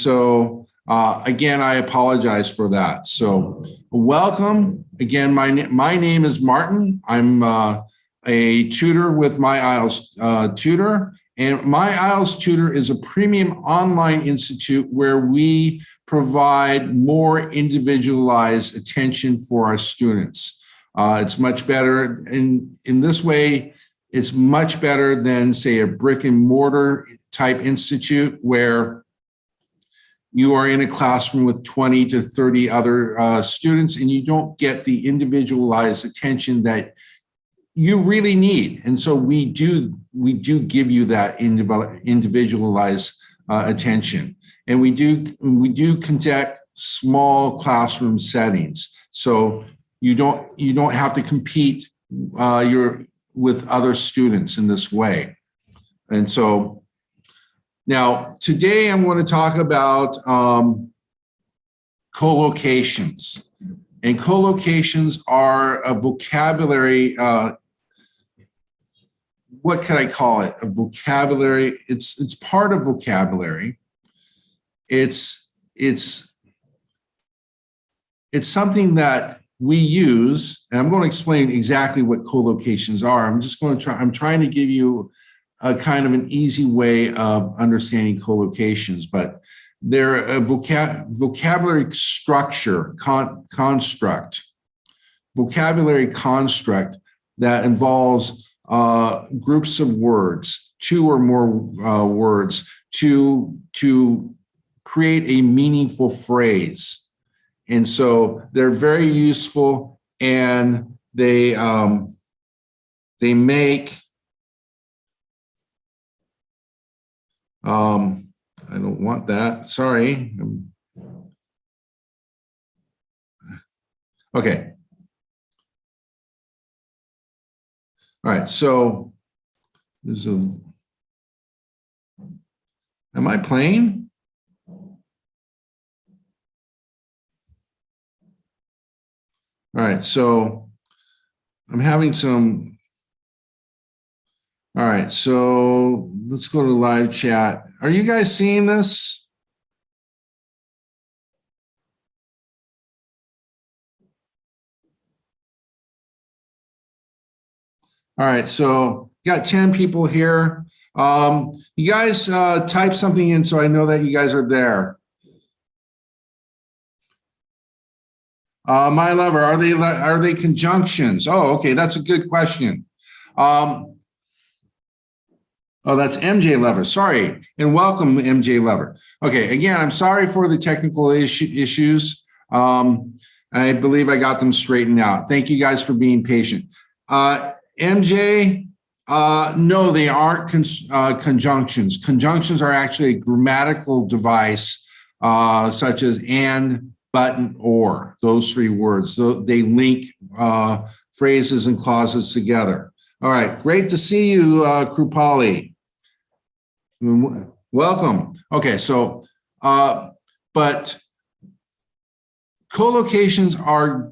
so again, I apologize for that. So welcome. Again, my name is Martin. I'm a tutor with My IELTS Tutor. And My IELTS Tutor is a premium online institute where we provide more individualized attention for our students. It's much better in this way. It's much better than, say, a brick and mortar type institute where you are in a classroom with 20 to 30 other students and you don't get the individualized attention that you really need. And so we do give you that individualized attention. And we do conduct small classroom settings. So you don't have to compete with other students in this way. And so now today I'm going to talk about collocations. And collocations are a vocabulary, what could I call it? A vocabulary, it's part of vocabulary. It's something that we use, and I'm going to explain exactly what collocations are. I'm trying to give you a kind of an easy way of understanding collocations, but they're a vocabulary structure, construct, vocabulary construct that involves groups of words, two or more words, to create a meaningful phrase. And so they're very useful, and they make I don't want that. Sorry. Okay. All right. So there's am I playing? All right. So I'm having some. All right. So let's go to live chat. Are you guys seeing this? All right, so got 10 people here. You guys type something in so I know that you guys are there. My lover, are they conjunctions? Oh, okay, that's a good question. Oh, that's MJ Lover. Sorry, and welcome, MJ Lover. Okay, again, I'm sorry for the technical issues. I believe I got them straightened out. Thank you guys for being patient. MJ, no, they aren't conjunctions. Conjunctions are actually a grammatical device, such as and, but, and or, those three words. So they link phrases and clauses together. All right, great to see you, Krupali. Welcome. Okay, so, but collocations are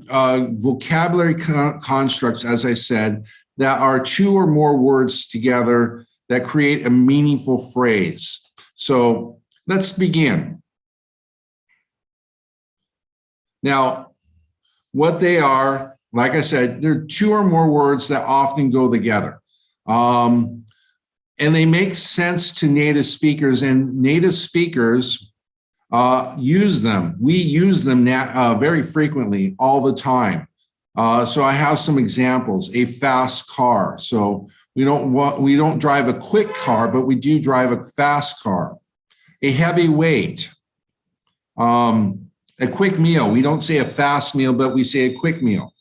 vocabulary constructs, as I said, that are two or more words together that create a meaningful phrase. So let's begin. Now, what they are, like I said, they're two or more words that often go together. And they make sense to native speakers, and native speakers use them. We use them very frequently, all the time. So I have some examples. A fast car. So we don't drive a quick car, but we do drive a fast car. A heavy weight. A quick meal. We don't say a fast meal, but we say a quick meal.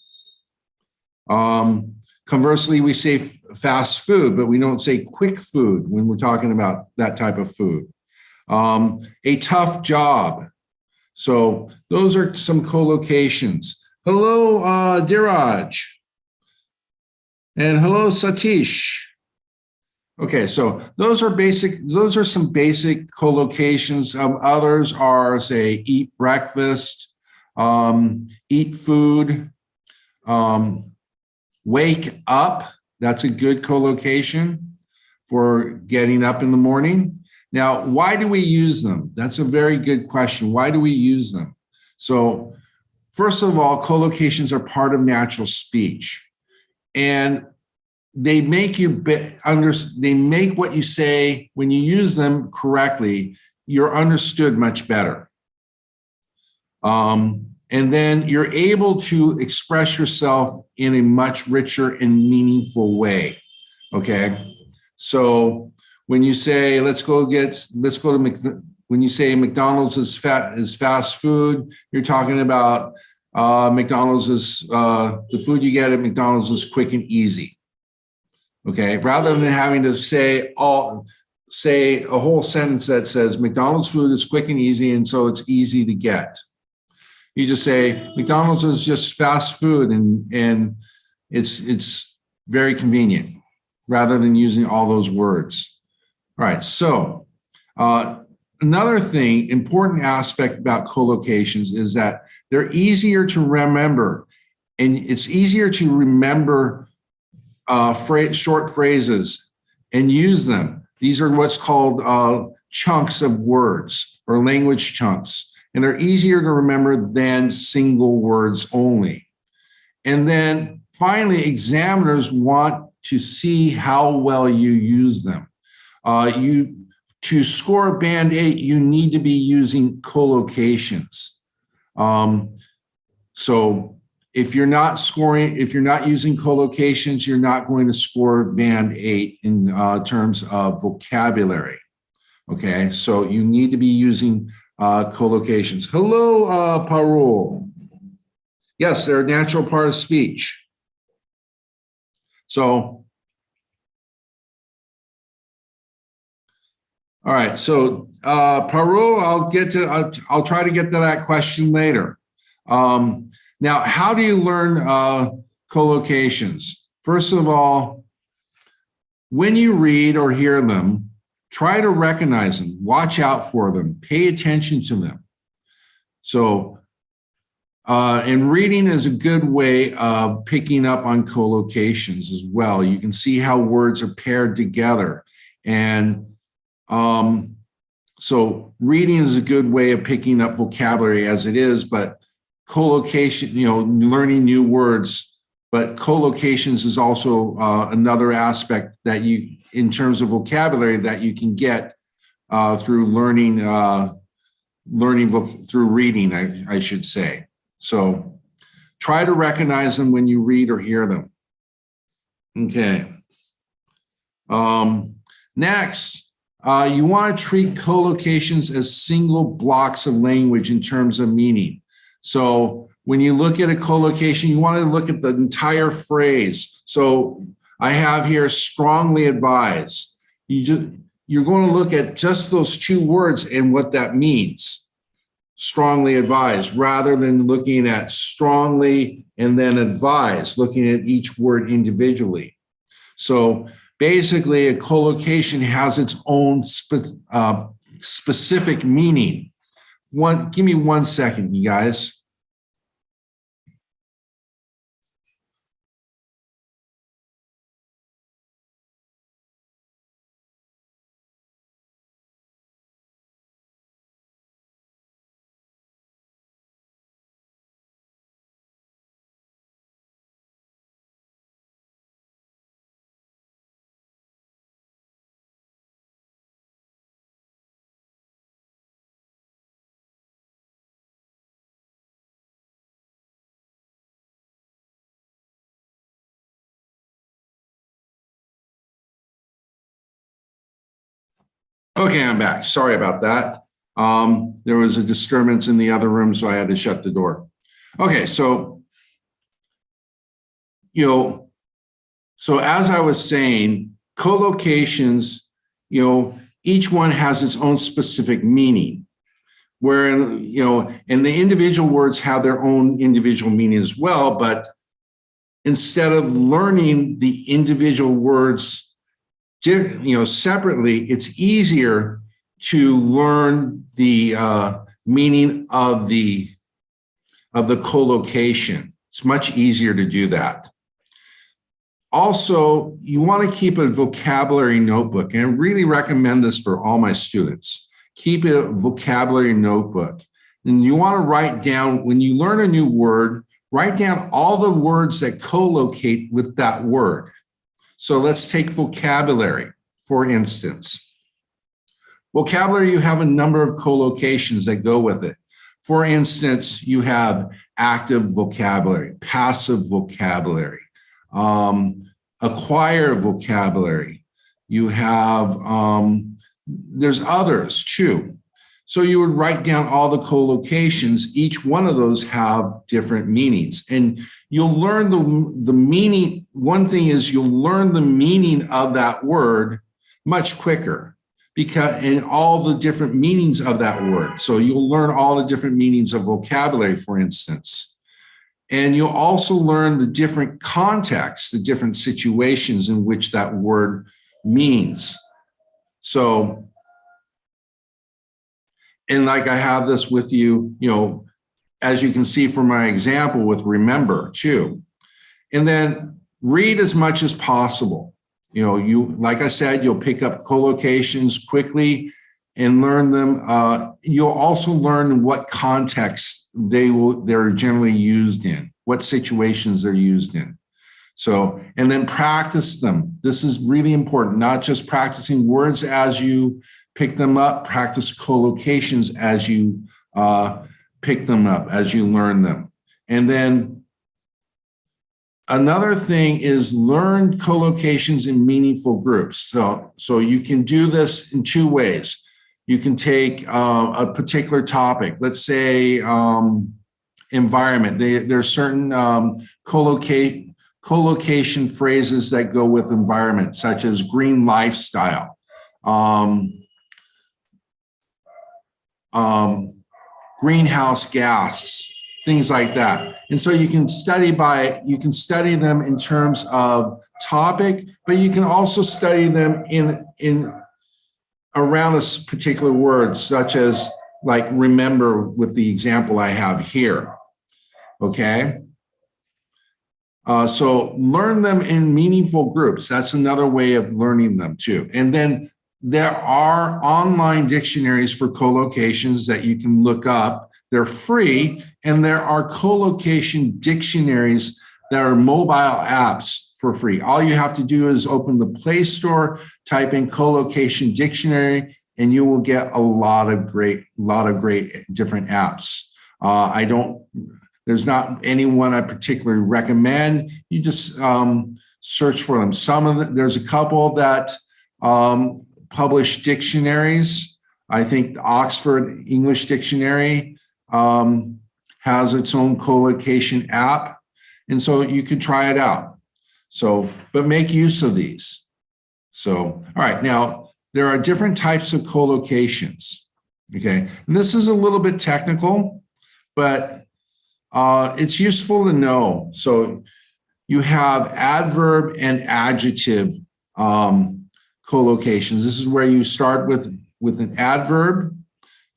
Conversely, we say fast food, but we don't say quick food when we're talking about that type of food. A tough job. So those are some collocations. Hello, Diraj. And hello, Satish. Okay, so those are some basic collocations. Others are, say, eat breakfast, eat food, wake up. That's a good collocation for getting up in the morning. Now, why do we use them? That's a very good question. Why do we use them? So first of all, collocations are part of natural speech, and they make they make what you say, when you use them correctly, you're understood much better. And then you're able to express yourself in a much richer and meaningful way. Okay. So when you say, when you say McDonald's is fast food, you're talking about McDonald's is, the food you get at McDonald's is quick and easy. Okay. Rather than having to say a whole sentence that says McDonald's food is quick and easy, and so it's easy to get. You just say McDonald's is just fast food, and it's very convenient, rather than using all those words. All right, so another important aspect about collocations is that they're easier to remember, and it's easier to remember short phrases and use them. These are what's called chunks of words, or language chunks. And they're easier to remember than single words only. And then finally, examiners want to see how well you use them. To score band 8, you need to be using collocations. So if you're not using collocations, you're not going to score band 8 in terms of vocabulary. Okay, so you need to be using collocations. Hello, Parul. Yes, they're a natural part of speech. So, all right. So, Parul, I'll try to get to that question later. Now, how do you learn collocations? First of all, when you read or hear them, try to recognize them, watch out for them, pay attention to them. So, and reading is a good way of picking up on collocations as well. You can see how words are paired together. And so reading is a good way of picking up vocabulary as it is, but collocation, learning new words, but collocations is also another aspect that in terms of vocabulary, that you can get through learning through reading, I should say. So try to recognize them when you read or hear them. Okay. Next, you want to treat collocations as single blocks of language in terms of meaning. So when you look at a collocation, you want to look at the entire phrase. So I have here strongly advise. You're going to look at just those two words and what that means. Strongly advise, rather than looking at strongly and then advise, looking at each word individually. So basically, a collocation has its own specific meaning. Give me 1 second, you guys. Okay, I'm back. Sorry about that. There was a disturbance in the other room, so I had to shut the door. Okay, so, so as I was saying, collocations, each one has its own specific meaning, where, and the individual words have their own individual meaning as well, but instead of learning the individual words separately, it's easier to learn the meaning of the collocation. It's much easier to do that. Also, you want to keep a vocabulary notebook, and I really recommend this for all my students. Keep a vocabulary notebook. And you want to write down, when you learn a new word, write down all the words that collocate with that word. So let's take vocabulary, for instance. Vocabulary, you have a number of collocations that go with it. For instance, you have active vocabulary, passive vocabulary, acquire vocabulary. You have, there's others too. So you would write down all the collocations. Each one of those have different meanings. And you'll learn the meaning. One thing is you'll learn the meaning of that word much quicker, because and all the different meanings of that word. So you'll learn all the different meanings of vocabulary, for instance. And you'll also learn the different contexts, the different situations in which that word means. So, and like I have this with you, as you can see from my example with remember too. And then read as much as possible. Like I said, you'll pick up collocations quickly and learn them. You'll also learn what context they're generally used in, what situations they're used in. So, and then practice them. This is really important, not just practicing words as you pick them up, practice collocations as you pick them up, as you learn them. And then another thing is learn collocations in meaningful groups. So you can do this in two ways. You can take a particular topic, let's say environment. There are certain collocation phrases that go with environment, such as green lifestyle, greenhouse gas, things like that. And so you can study them in terms of topic, but you can also study them in around a particular word, such as like remember with the example I have here. Okay. So learn them in meaningful groups. That's another way of learning them too. And then there are online dictionaries for collocations that you can look up. They're free, and there are collocation dictionaries that are mobile apps for free. All you have to do is open the Play Store, type in collocation dictionary, and you will get a lot of great different apps. There's not any one I particularly recommend. You just search for them. There's a couple that publish dictionaries. I think the Oxford English Dictionary has its own collocation app. And so you can try it out. So, but make use of these. So, all right, now there are different types of collocations. Okay, and this is a little bit technical, but it's useful to know. So you have adverb and adjective collocations. This is where you start with an adverb.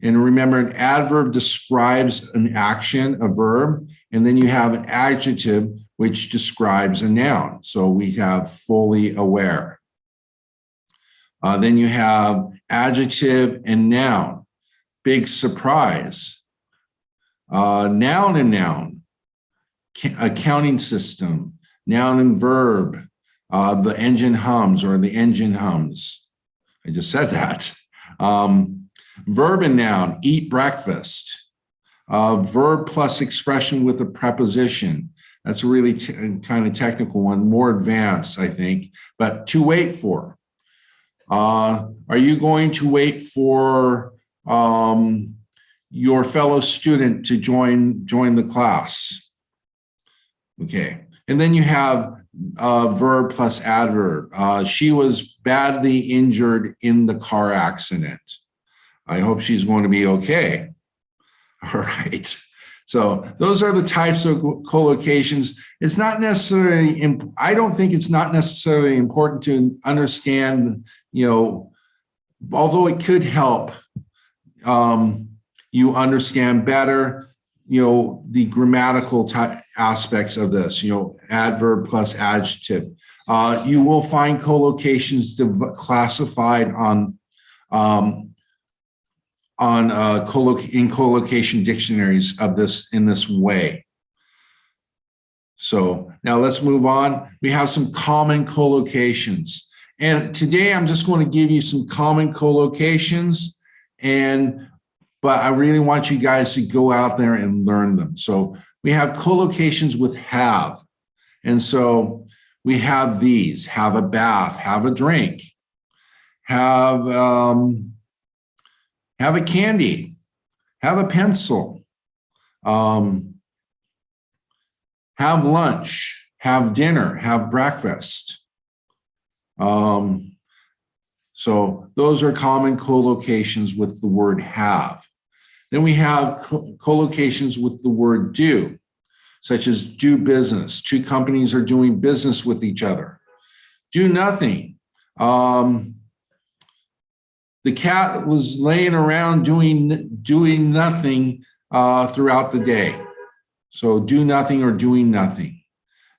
And remember, an adverb describes an action, a verb, and then you have an adjective, which describes a noun. So we have fully aware. Then you have adjective and noun, big surprise. Noun and noun, accounting system, noun and verb, the engine hums or the engine hums. I just said that. Verb and noun, eat breakfast. Verb plus expression with a preposition. That's a really kind of technical one, more advanced, I think, but to wait for. Are you going to wait for your fellow student to join the class? Okay, and then you have verb plus adverb. She was badly injured in the car accident. I hope she's going to be okay. All right. So those are the types of collocations. It's not necessarily, I don't think it's not necessarily important to understand, although it could help you understand better. the grammatical aspects of this, adverb plus adjective. You will find collocations classified in collocation dictionaries of this in this way. So now let's move on. We have some common collocations. And today I'm just going to give you some common collocations, but I really want you guys to go out there and learn them. So we have collocations with have. And so we have these: have a bath, have a drink, have a candy, have a pencil, have lunch, have dinner, have breakfast. So those are common collocations with the word have. Then we have collocations with the word do, such as do business. Two companies are doing business with each other. Do nothing. The cat was laying around doing nothing throughout the day. So do nothing or doing nothing.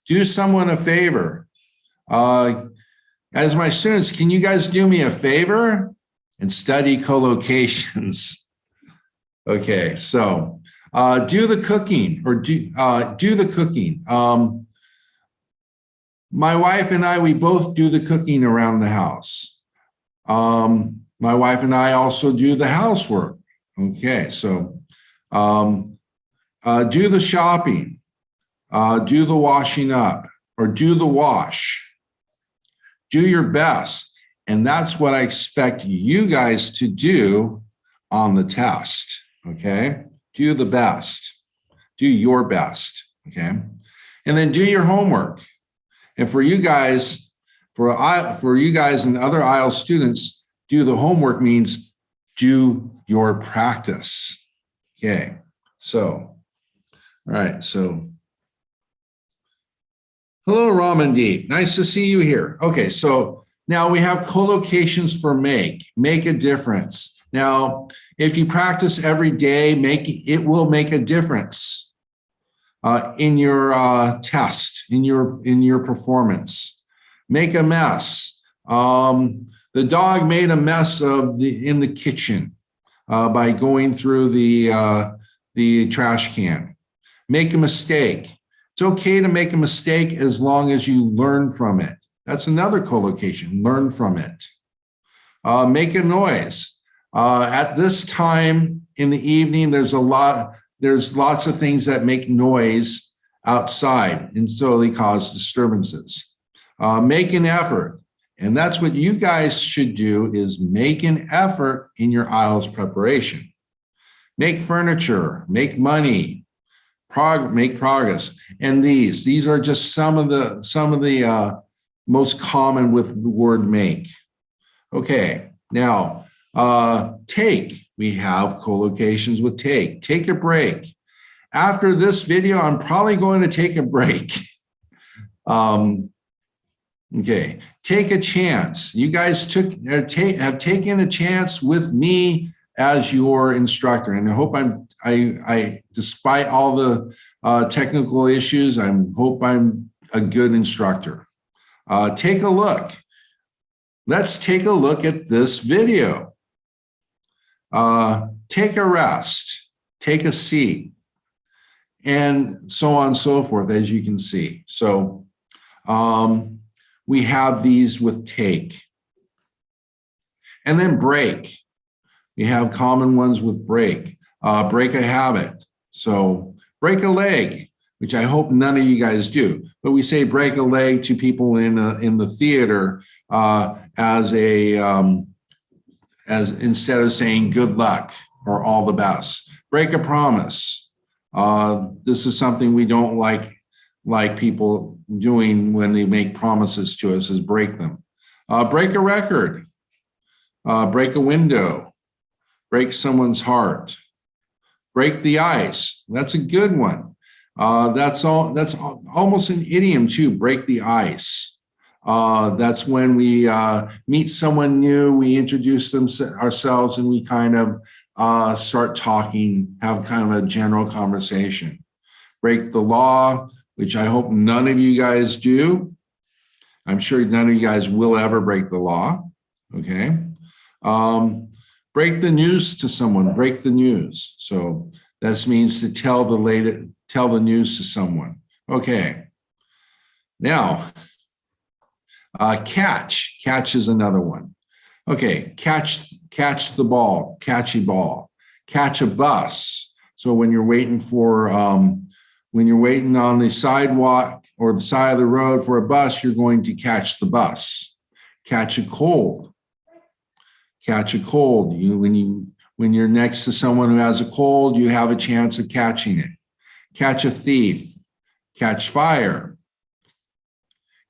Do someone a favor. As my students, can you guys do me a favor and study collocations? Okay, so do the cooking or do the cooking. My wife and I, we both do the cooking around the house. My wife and I also do the housework. Okay, so do the shopping, do the washing up, or do the wash. Do your best. And that's what I expect you guys to do on the test. Okay, do the best, do your best. Okay, and then do your homework. And for you guys, for you guys and other IELTS students, do the homework means do your practice. Okay, so, all right, so hello, Ramandeep. Nice to see you here. Okay, so now we have collocations for make a difference. Now, if you practice every day, it will make a difference in your test, in your performance. Make a mess. The dog made a mess in the kitchen by going through the trash can. Make a mistake. It's okay to make a mistake as long as you learn from it. That's another collocation, learn from it. Make a noise. At this time in the evening, there's lots of things that make noise outside, and so they cause disturbances. Make an effort. And that's what you guys should do, is make an effort in your IELTS preparation. Make furniture, make money, make progress. And these are just some of the most common with the word make. Okay, now take. We have collocations with take. Take a break. After this video, I'm probably going to take a break. Okay, take a chance. You guys have taken a chance with me as your instructor, and I hope I despite all the technical issues, I hope I'm a good instructor. Take a look. Let's take a look at this video. Take a rest, take a seat, and so on and so forth, as you can see. So we have these with take. And then break. We have common ones with break. Break a habit. So break a leg, which I hope none of you guys do. But we say break a leg to people in the theater as instead of saying good luck or all the best. Break a promise. This is something we don't like people doing when they make promises to us, is break them. Break a record. Break a window. Break someone's heart. Break the ice. That's a good one. That's almost an idiom too, break the ice. That's when we meet someone new, we introduce ourselves, and we kind of start talking, have kind of a general conversation. Break the law, which I hope none of you guys do. I'm sure none of you guys will ever break the law, okay? Break the news to someone, break the news. So this means to tell the news to someone. Okay, now, catch is another one. Okay, catch the ball, catchy ball. Catch a bus. So when you're waiting on the sidewalk or the side of the road for a bus, you're going to catch the bus. Catch a cold. Catch a cold. When you're next to someone who has a cold, you have a chance of catching it. Catch a thief. Catch fire.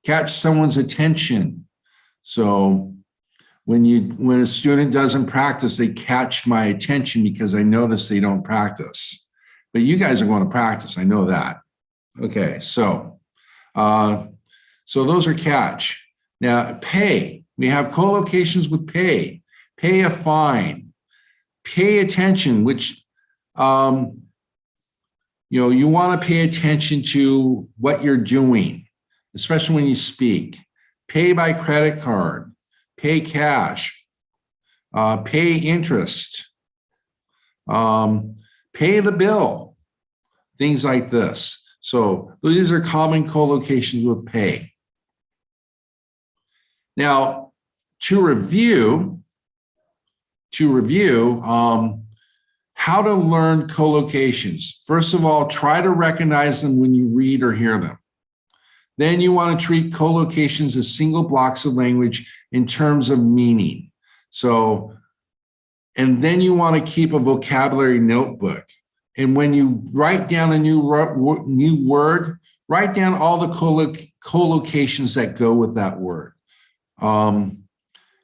Catch someone's attention. So when a student doesn't practice, they catch my attention because I notice they don't practice. But you guys are going to practice, I know that. Okay, so those are catch. Now, pay. We have collocations with pay. Pay a fine. Pay attention, which you want to pay attention to what you're doing, especially when you speak. Pay by credit card. Pay cash. Pay interest. Pay the bill. Things like this. So these are common collocations with pay. Now, to review, how to learn collocations. First of all, try to recognize them when you read or hear them. Then you want to treat collocations as single blocks of language in terms of meaning. And then you want to keep a vocabulary notebook. And when you write down a new word, write down all the collocations that go with that word. And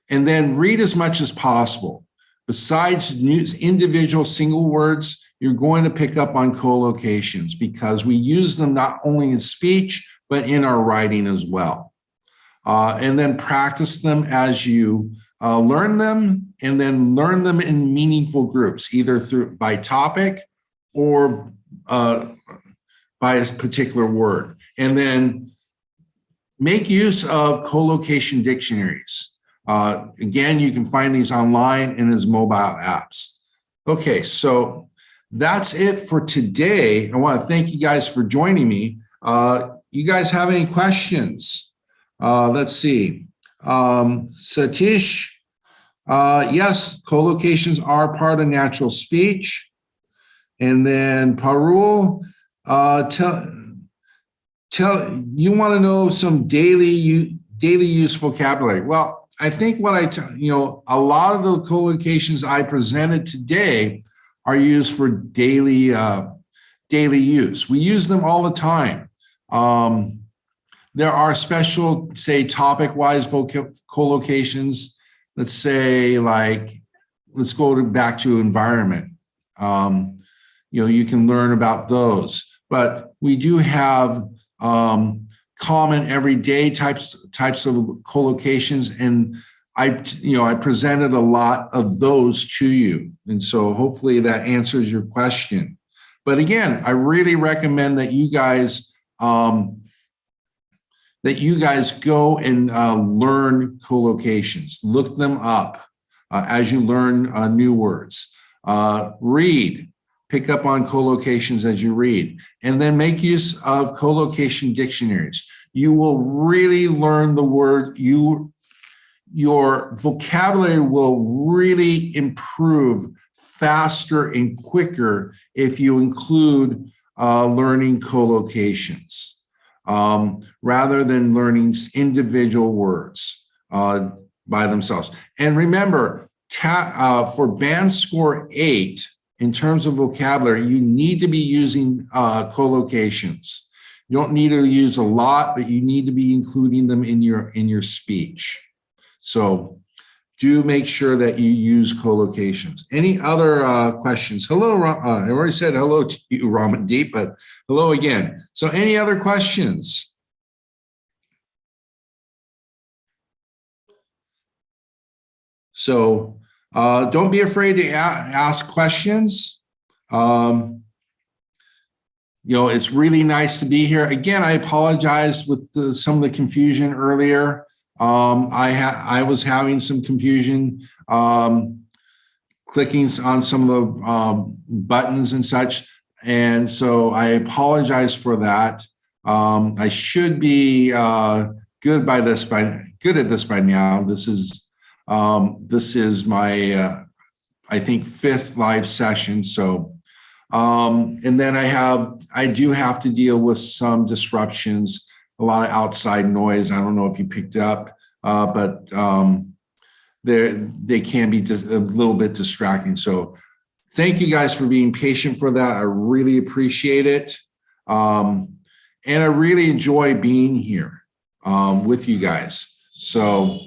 then read as much as possible. Besides individual single words, you're going to pick up on collocations because we use them not only in speech, but in our writing as well. And then practice them as you learn them, and then learn them in meaningful groups, either by topic or by a particular word. And then make use of collocation dictionaries. Again, you can find these online and as mobile apps. Okay, so that's it for today. I want to thank you guys for joining me. You guys have any questions? Let's see. Satish, yes, collocations are part of natural speech. And then Parul, you want to know some daily use vocabulary. Well, I think a lot of the collocations I presented today are used for daily use. We use them all the time. There are special, say, topic-wise collocations. Let's say, let's go back to environment. You can learn about those. But we do have common everyday types of collocations, and I presented a lot of those to you, and so hopefully that answers your question. But again, I really recommend that you guys go and learn collocations. Look them up as you learn new words. Read. Pick up on collocations as you read, and then make use of collocation dictionaries. You will really learn the word. Your vocabulary will really improve faster and quicker if you include learning collocations rather than learning individual words by themselves. And remember, for band score 8, in terms of vocabulary, you need to be using collocations. You don't need to use a lot, but you need to be including them in your speech. So do make sure that you use collocations. Any other questions? Hello, I already said hello to you, Ramandeep, but hello again. So any other questions? So Don't be afraid to ask questions. It's really nice to be here. Again, I apologize with some of the confusion earlier. I was having some confusion clicking on some of the buttons and such. And so I apologize for that. I should be good at this by now. This is my I think 5th live session. So and then I do have to deal with some disruptions, a lot of outside noise. I don't know if you picked up, but they can be just a little bit distracting. So thank you guys for being patient for that. I really appreciate it. And I really enjoy being here with you guys. So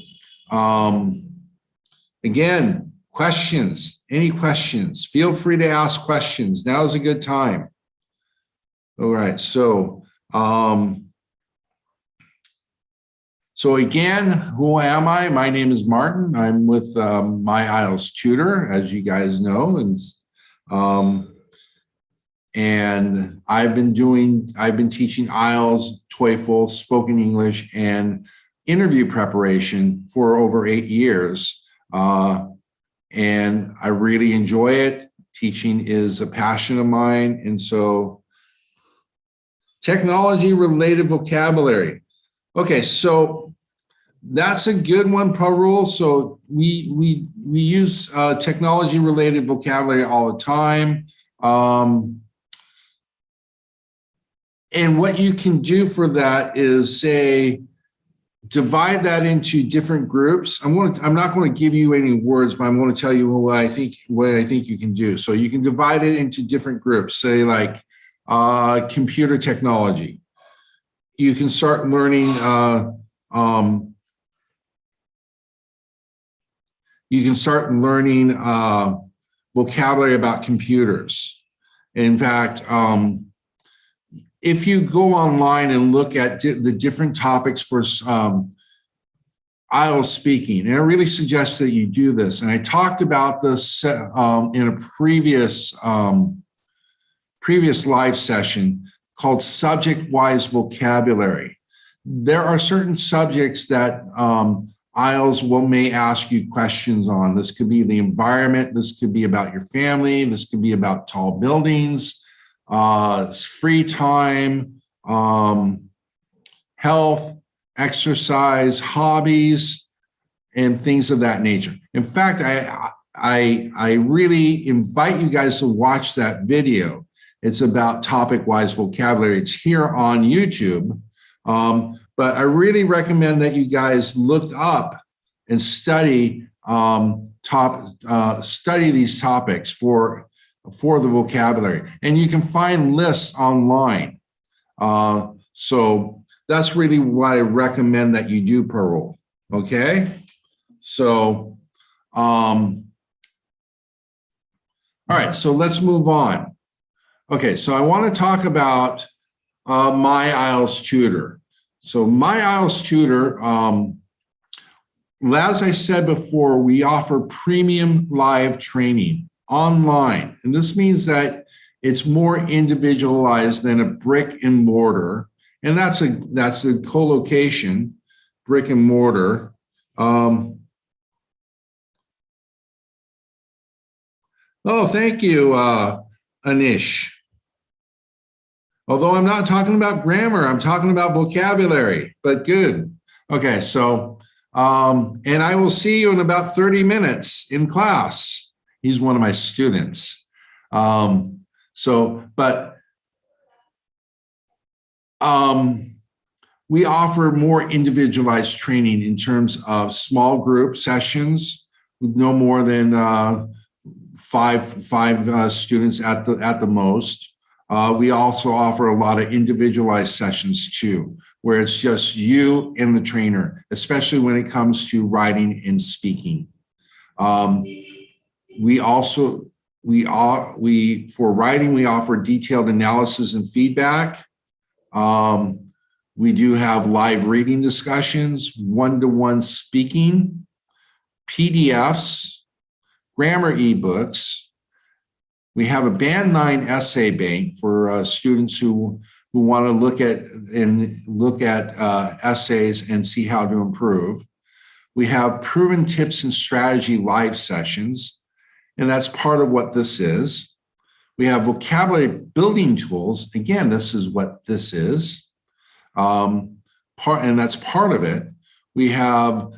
again, questions, any questions, feel free to ask questions. Now is a good time. All right, so again, who am I? My name is Martin. I'm with my IELTS Tutor, as you guys know, and I've been teaching IELTS, TOEFL, spoken English, and interview preparation for over 8 years. And I really enjoy it. Teaching is a passion of mine. And so technology-related vocabulary. Okay, so that's a good one, Parul. So we use technology-related vocabulary all the time. And what you can do for that is say, divide that into different groups. I'm not going to give you any words, but I'm going to tell you what I think you can do. So you can divide it into different groups, say like computer technology. You can start learning vocabulary about computers. In fact, if you go online and look at the different topics for IELTS speaking, and I really suggest that you do this. And I talked about this in a previous live session called subject-wise vocabulary. There are certain subjects that IELTS may ask you questions on. This could be the environment. This could be about your family. This could be about tall buildings, free time, health, exercise, hobbies, and things of that nature. In fact, I really invite you guys to watch that video. It's about topic-wise vocabulary. It's here on YouTube. But I really recommend that you guys look up and study these topics for the vocabulary. And you can find lists online. So that's really what I recommend that you do, Parul. Okay? So, all right, so let's move on. Okay, so I want to talk about my IELTS Tutor. So my IELTS Tutor, as I said before, we offer premium live training online. And this means that it's more individualized than a brick and mortar. And that's a collocation, brick and mortar. Oh, thank you, Anish. Although I'm not talking about grammar, I'm talking about vocabulary, but good. Okay, so, and I will see you in about 30 minutes in class. He's one of my students. We offer more individualized training in terms of small group sessions with no more than five students at the most. We also offer a lot of individualized sessions too, where it's just you and the trainer, especially when it comes to writing and speaking. For writing, we offer detailed analysis and feedback. We do have live reading discussions, one-to-one speaking, PDFs, grammar ebooks. We have a Band 9 essay bank for students who want to look at essays and see how to improve. We have proven tips and strategy live sessions, and that's part of what this is. We have vocabulary building tools. Again, this is what this is, and that's part of it. We have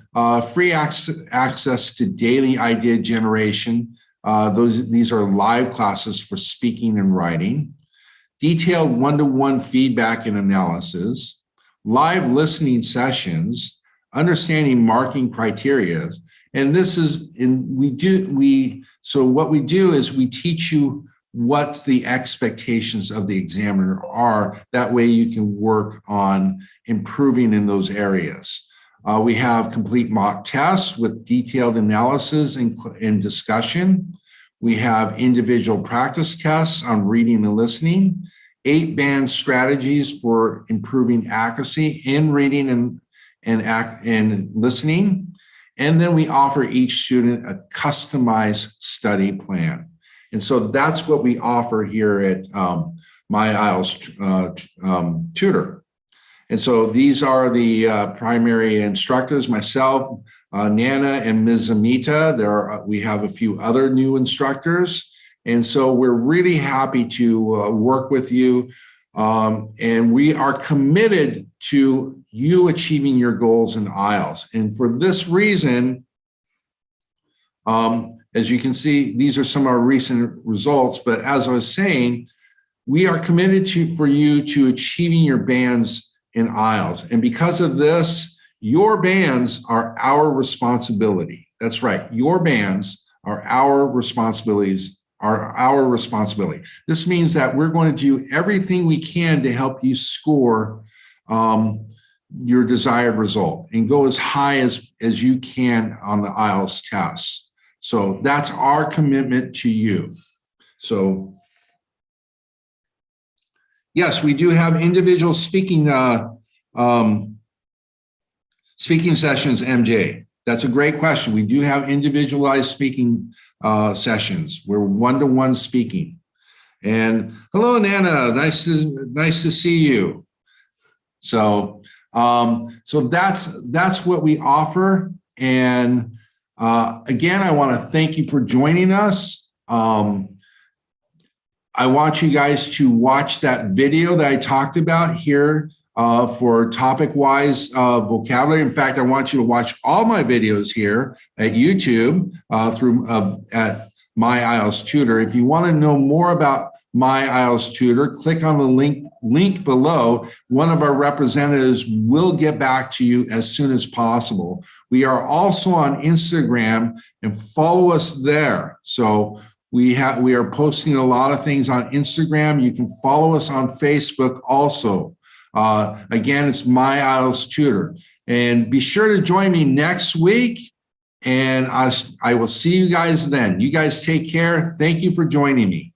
free access to daily idea generation. These are live classes for speaking and writing. Detailed one-to-one feedback and analysis, live listening sessions, understanding marking criteria. And this is, so what we do is we teach you what the expectations of the examiner are. That way you can work on improving in those areas. We have complete mock tests with detailed analysis and discussion. We have individual practice tests on reading and listening, 8 band strategies for improving accuracy in reading and listening. And then we offer each student a customized study plan. And so that's what we offer here at My IELTS Tutor. And so these are the primary instructors, myself, Nana, and Ms. Amita. We have a few other new instructors. And so we're really happy to work with you. And we are committed to you achieving your goals in IELTS. And for this reason, as you can see, these are some of our recent results. But as I was saying, we are committed for you to achieving your bands in IELTS. And because of this, your bands are our responsibility. That's right. Your bands are our responsibilities, This means that we're going to do everything we can to help you score your desired result and go as high as you can on the IELTS test. So that's our commitment to you. So yes, we do have individual speaking sessions, MJ. That's a great question. We do have individualized speaking sessions. We're one-to-one speaking. And hello, Nana. Nice to see you. So that's what we offer. And again, I want to thank you for joining us. I want you guys to watch that video that I talked about here for topic-wise vocabulary. In fact, I want you to watch all my videos here at YouTube at My IELTS Tutor. If you want to know more about My IELTS Tutor, click on the link below. One of our representatives will get back to you as soon as possible. We are also on Instagram, and follow us there. So we are posting a lot of things on Instagram. You can follow us on Facebook also. Again, it's My IELTS Tutor. And be sure to join me next week, and I will see you guys then. You guys take care. Thank you for joining me.